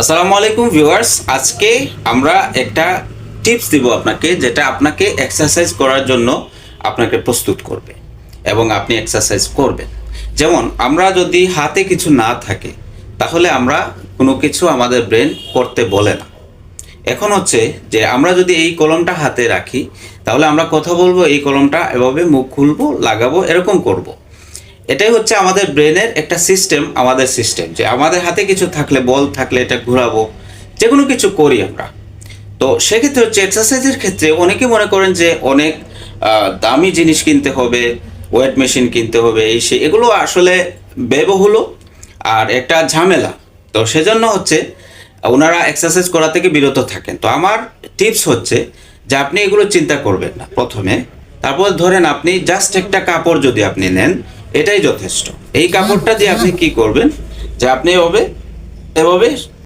আসসালামু আলাইকুম ভিউয়ার্স, আজকে আমরা একটা টিপস দিব আপনাকে, যেটা আপনাকে এক্সারসাইজ করার জন্য আপনাকে প্রস্তুত করবে এবং আপনি এক্সারসাইজ করবেন। যেমন আমরা যদি হাতে কিছু না থাকে তাহলে আমরা কোনো কিছু আমাদের ব্রেন করতে বলে না। এখন হচ্ছে যে আমরা যদি এই কলমটা হাতে রাখি তাহলে আমরা কথা বলবো, এই কলমটা এভাবে মুখ খুলবো, লাগাবো, এরকম করব। এটাই হচ্ছে আমাদের ব্রেনের একটা সিস্টেম, আমাদের সিস্টেম যে আমাদের হাতে কিছু থাকলে, বল থাকলে এটা ঘোরাবো, যে কোনো কিছু করি আমরা। তো সেক্ষেত্রে হচ্ছে এক্সারসাইজের ক্ষেত্রে অনেকে মনে করেন যে অনেক দামি জিনিস কিনতে হবে, ওয়েট মেশিন কিনতে হবে, এই সে এগুলো আসলে ব্যয়বহুল আর একটা ঝামেলা। তো সেজন্য হচ্ছে ওনারা এক্সারসাইজ করা থেকে বিরত থাকেন। তো আমার টিপস হচ্ছে যে আপনি এগুলো চিন্তা করবেন না প্রথমে। তারপর ধরেন আপনি জাস্ট একটা কাপড় যদি আপনি নেন, এটাই যথেষ্ট। এই কাপড়টা দিয়ে আপনি কি করবেন, যে আপনি এভাবে এভাবে